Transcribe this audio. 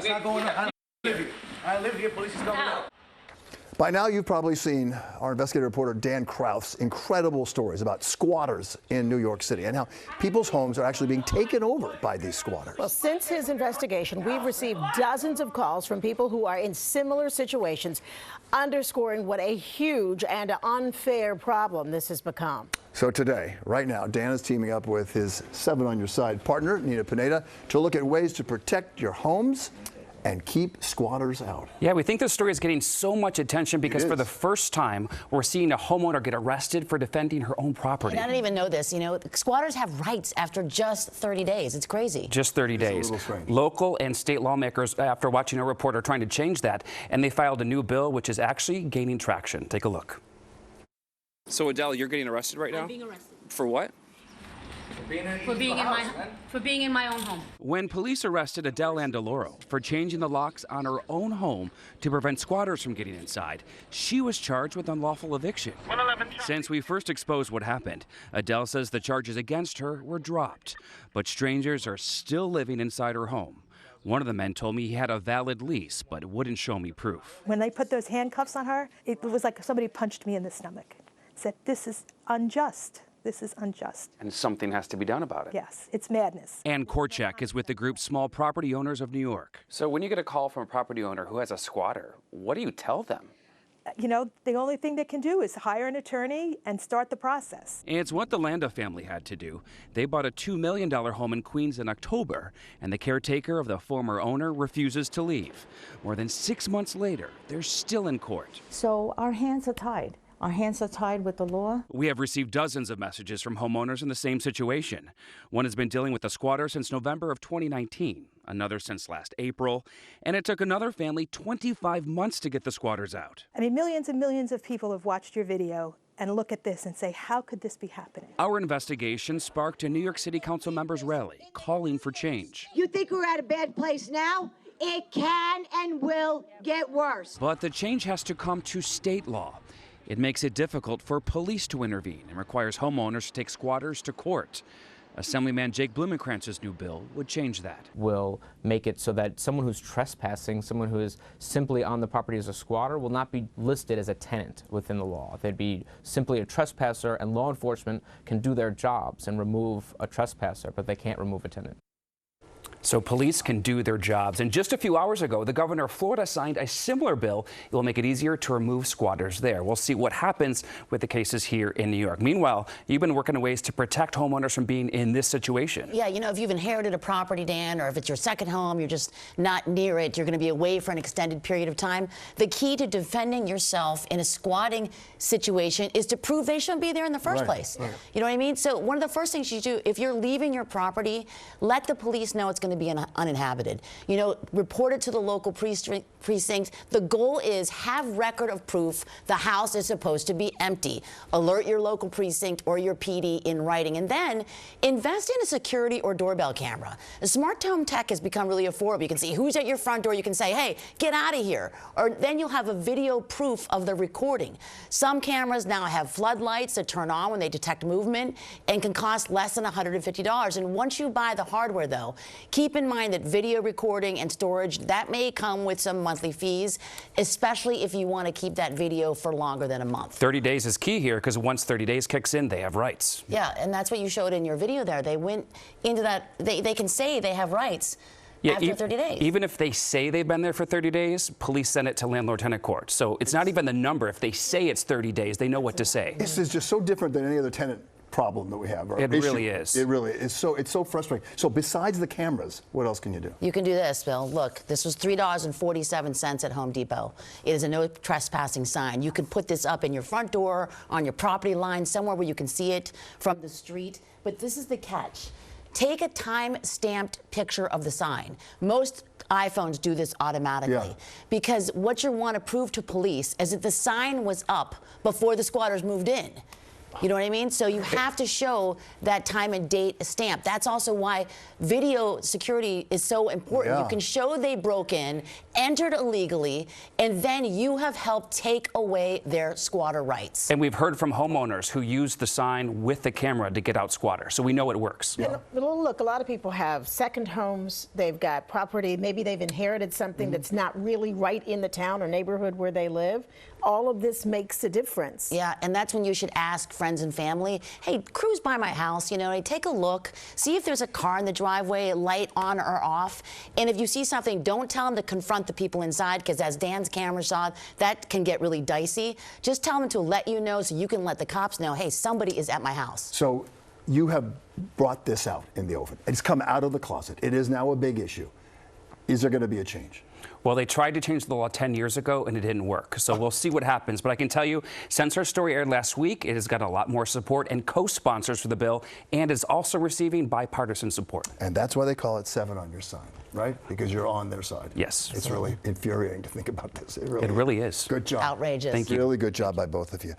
not going on. I don't live here. I live here. Police is coming out. By now, you've probably seen our investigative reporter Dan Kraus' incredible stories about squatters in New York City and how people's homes are actually being taken over by these squatters. Well, since his investigation, we've received dozens of calls from people who are in similar situations, underscoring what a huge and unfair problem this has become. So today, right now, Dan is teaming up with his 7 on Your Side partner, Nina Pineda, to look at ways to protect your homes and keep squatters out. Yeah, we think this story is getting so much attention because for the first time, we're seeing a homeowner get arrested for defending her own property. And I didn't even know this. You know, squatters have rights after just 30 days. It's crazy. Just 30 days. Local and state lawmakers, after watching a report, are trying to change that, and they filed a new bill which is actually gaining traction. Take a look. So Adele, you're getting arrested right now? I'm being arrested. For what? For being in my own home. When police arrested Adele Andaloro for changing the locks on her own home to prevent squatters from getting inside, she was charged with unlawful eviction. Since we first exposed what happened, Adele says the charges against her were dropped, but strangers are still living inside her home. One of the men told me he had a valid lease, but wouldn't show me proof. When they put those handcuffs on her, it was like somebody punched me in the stomach. Said, "This is unjust. This is unjust." And something has to be done about it. Yes, it's madness. Ann Korchak is with the group Small Property Owners of New York. So when you get a call from a property owner who has a squatter, what do you tell them? You know, the only thing they can do is hire an attorney and start the process. It's what the Landa family had to do. They bought a $2 million home in Queens in October, and the caretaker of the former owner refuses to leave. More than 6 months later, they're still in court. So our hands are tied. Our hands are tied with the law. We have received dozens of messages from homeowners in the same situation. One has been dealing with a squatter since November of 2019, another since last April, and it took another family 25 months to get the squatters out. I mean, millions and millions of people have watched your video and look at this and say, how could this be happening? Our investigation sparked a New York City Council members' rally calling for change. You think we're at a bad place now? It can and will get worse. But the change has to come to state law. It makes it difficult for police to intervene and requires homeowners to take squatters to court. Assemblyman Jake Blumenkrantz's new bill would change that. Will make it so that someone who's trespassing, someone who is simply on the property as a squatter, will not be listed as a tenant within the law. They'd be simply a trespasser, and law enforcement can do their jobs and remove a trespasser, but they can't remove a tenant. So police can do their jobs. And just a few hours ago, the governor of Florida signed a similar bill. It will make it easier to remove squatters there. We'll see what happens with the cases here in New York. Meanwhile, you've been working on ways to protect homeowners from being in this situation. Yeah, you know, if you've inherited a property, Dan, or if it's your second home, you're just not near it, you're going to be away for an extended period of time. The key to defending yourself in a squatting situation is to prove they shouldn't be there in the first place. Right. You know what I mean? So one of the first things you do, if you're leaving your property, let the police know it's going to be uninhabited. You know, report it to the local precinct. The goal is have record of proof the house is supposed to be empty. Alert your local precinct or your PD in writing, and then invest in a security or doorbell camera. The smart home tech has become really affordable. You can see who's at your front door. You can say, hey, get out of here. Or then you'll have a video proof of the recording. Some cameras now have floodlights that turn on when they detect movement and can cost less than $150. And once you buy the hardware, though, keep in mind that video recording and storage, that may come with some monthly fees, especially if you want to keep that video for longer than a month. 30 days is key here because once 30 days kicks in, they have rights. Yeah, and that's what you showed in your video there. They went into that, they can say they have rights after 30 days. Even if they say they've been there for 30 days, police send it to landlord-tenant court. So it's not even the number. If they say it's 30 days, they know what to say. This is just so different than any other tenant problem that we have. It really is. It really is. It's so frustrating. So besides the cameras, what else can you do? You can do this, Bill. Look, this was $3.47 at Home Depot. It is a no trespassing sign. You can put this up in your front door, on your property line, somewhere where you can see it from the street. But this is the catch. Take a time-stamped picture of the sign. Most iPhones do this automatically because what you want to prove to police is that the sign was up before the squatters moved in. You know what I mean? So you have to show that time and date stamp. That's also why video security is so important. Yeah. You can show they broke in, entered illegally, and then you have helped take away their squatter rights. And we've heard from homeowners who use the sign with the camera to get out squatters, so we know it works. And look, a lot of people have second homes. They've got property. Maybe they've inherited something that's not really right in the town or neighborhood where they live. All of this makes a difference. Yeah, and that's when you should ask friends and family, hey, cruise by my house, you know, take a look, see if there's a car in the driveway, light on or off. And if you see something, don't tell them to confront the people inside, because as Dan's camera saw, that can get really dicey. Just tell them to let you know so you can let the cops know, hey, somebody is at my house. So you have brought this out in the open. It's come out of the closet. It is now a big issue. Is there going to be a change? Well, they tried to change the law 10 years ago, and it didn't work. So we'll see what happens. But I can tell you, since our story aired last week, it has got a lot more support and co-sponsors for the bill, and is also receiving bipartisan support. And that's why they call it 7 on your sign, right? Because you're on their side. Yes. It's really infuriating to think about this. It really is. Good job. Outrageous. Thank you. Really good job by both of you.